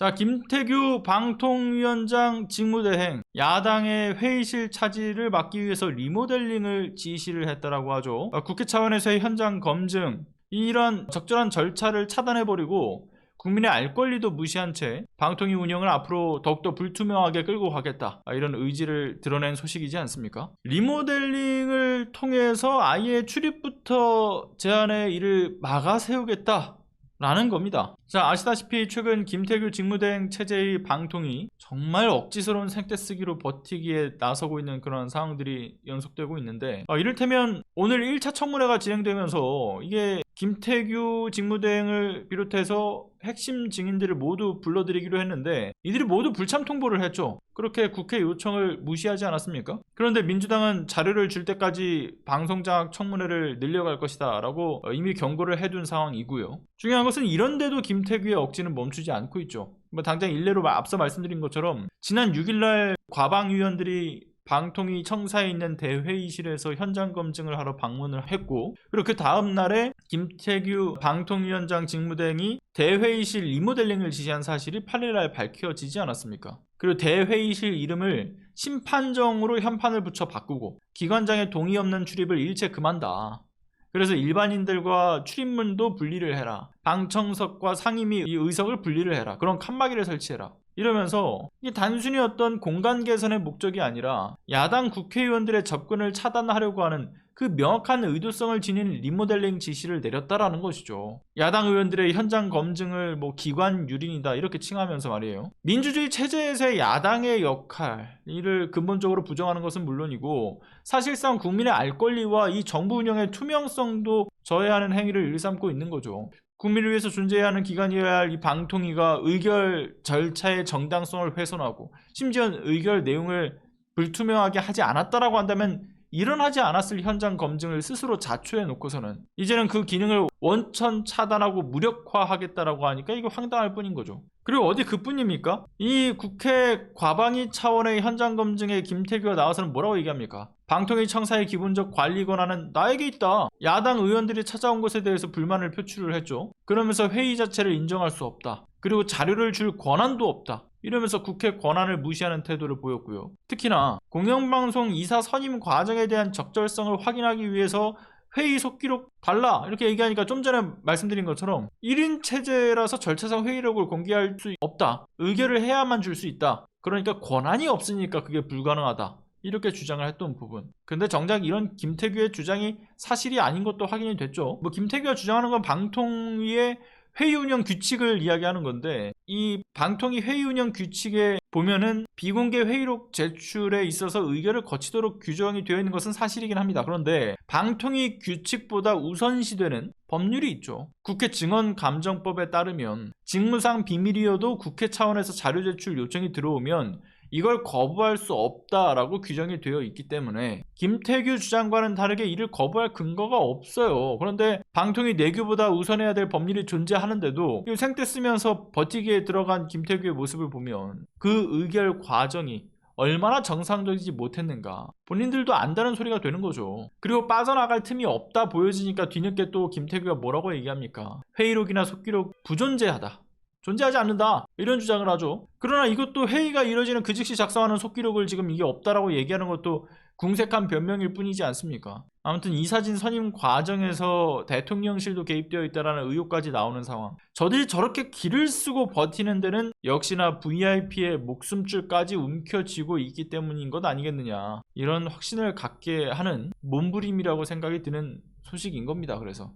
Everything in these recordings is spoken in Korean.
자, 김태규 방통위원장 직무대행, 야당의 회의실 차지를 막기 위해서 리모델링을 지시를 했다라고 하죠. 국회 차원에서의 현장 검증, 이런 적절한 절차를 차단해버리고 국민의 알 권리도 무시한 채 방통위 운영을 앞으로 더욱더 불투명하게 끌고 가겠다, 이런 의지를 드러낸 소식이지 않습니까? 리모델링을 통해서 아예 출입부터 제한의 일을 막아 세우겠다 라는 겁니다. 자, 아시다시피 최근 김태규 직무대행 체제의 방통위, 정말 억지스러운 생떼쓰기로 버티기에 나서고 있는 그런 상황들이 연속되고 있는데, 이를테면 오늘 1차 청문회가 진행되면서 이게 김태규 직무대행을 비롯해서 핵심 증인들을 모두 불러들이기로 했는데 이들이 모두 불참 통보를 했죠. 그렇게 국회 요청을 무시하지 않았습니까? 그런데 민주당은 자료를 줄 때까지 방송장악 청문회를 늘려갈 것이다 라고 이미 경고를 해둔 상황이고요. 중요한 것은 이런데도 김태규의 억지는 멈추지 않고 있죠. 당장 일례로 앞서 말씀드린 것처럼 지난 6일날 과방위원들이 방통위 청사에 있는 대회의실에서 현장 검증을 하러 방문을 했고, 그리고 그 다음 날에 김태규 방통위원장 직무대행이 대회의실 리모델링을 지시한 사실이 8일날 밝혀지지 않았습니까? 그리고 대회의실 이름을 심판정으로 현판을 붙여 바꾸고 기관장의 동의 없는 출입을 일체 금한다. 그래서 일반인들과 출입문도 분리를 해라. 방청석과 상임위 의석을 분리를 해라. 그런 칸막이를 설치해라. 이러면서 이게 단순히 어떤 공간 개선의 목적이 아니라 야당 국회의원들의 접근을 차단하려고 하는 그 명확한 의도성을 지닌 리모델링 지시를 내렸다라는 것이죠. 야당 의원들의 현장 검증을 기관 유린이다 이렇게 칭하면서 말이에요. 민주주의 체제에서의 야당의 역할, 이를 근본적으로 부정하는 것은 물론이고 사실상 국민의 알 권리와 이 정부 운영의 투명성도 저해하는 행위를 일삼고 있는 거죠. 국민을 위해서 존재해야 하는 기관이어야 할 이 방통위가 의결 절차의 정당성을 훼손하고 심지어 의결 내용을 불투명하게 하지 않았다라고 한다면 일어나지 않았을 현장 검증을 스스로 자초해 놓고서는 이제는 그 기능을 원천 차단하고 무력화하겠다라고 하니까 이거 황당할 뿐인 거죠. 그리고 어디 그뿐입니까? 이 국회 과방위 차원의 현장 검증에 김태규가 나와서는 뭐라고 얘기합니까? 방통위 청사의 기본적 관리 권한은 나에게 있다. 야당 의원들이 찾아온 것에 대해서 불만을 표출을 했죠. 그러면서 회의 자체를 인정할 수 없다. 그리고 자료를 줄 권한도 없다. 이러면서 국회 권한을 무시하는 태도를 보였고요. 특히나 공영방송 이사 선임 과정에 대한 적절성을 확인하기 위해서 회의 속기록 달라 이렇게 얘기하니까 좀 전에 말씀드린 것처럼 1인 체제라서 절차상 회의록을 공개할 수 없다. 의결을 해야만 줄 수 있다. 그러니까 권한이 없으니까 그게 불가능하다. 이렇게 주장을 했던 부분. 근데 정작 이런 김태규의 주장이 사실이 아닌 것도 확인이 됐죠. 김태규가 주장하는 건 방통위의 회의 운영 규칙을 이야기하는 건데, 이 방통위 회의 운영 규칙에 보면은 비공개 회의록 제출에 있어서 의결을 거치도록 규정이 되어 있는 것은 사실이긴 합니다. 그런데 방통위 규칙보다 우선시되는 법률이 있죠. 국회 증언감정법에 따르면 직무상 비밀이어도 국회 차원에서 자료 제출 요청이 들어오면 이걸 거부할 수 없다라고 규정이 되어 있기 때문에 김태규 주장과는 다르게 이를 거부할 근거가 없어요. 그런데 방통위 내규보다 우선해야 될 법률이 존재하는데도 생떼 쓰면서 버티기에 들어간 김태규의 모습을 보면 그 의결 과정이 얼마나 정상적이지 못했는가 본인들도 안다는 소리가 되는 거죠. 그리고 빠져나갈 틈이 없다 보여지니까 뒤늦게 또 김태규가 뭐라고 얘기합니까? 회의록이나 속기록 부존재하다. 존재하지 않는다 이런 주장을 하죠. 그러나 이것도 회의가 이뤄지는 그 즉시 작성하는 속기록을 지금 이게 없다라고 얘기하는 것도 궁색한 변명일 뿐이지 않습니까? 아무튼 이사진 선임 과정에서 대통령실도 개입되어 있다는 의혹까지 나오는 상황. 저들이 저렇게 기를 쓰고 버티는 데는 역시나 VIP의 목숨줄까지 움켜쥐고 있기 때문인 것 아니겠느냐, 이런 확신을 갖게 하는 몸부림이라고 생각이 드는 소식인 겁니다. 그래서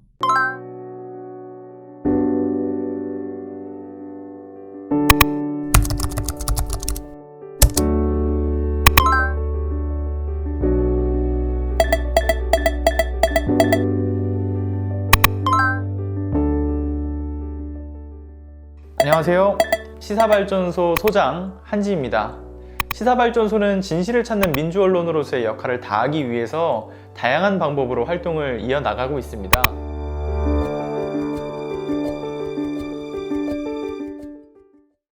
안녕하세요. 시사발전소 소장 한지입니다. 시사발전소는 진실을 찾는 민주언론으로서의 역할을 다하기 위해서 다양한 방법으로 활동을 이어나가고 있습니다.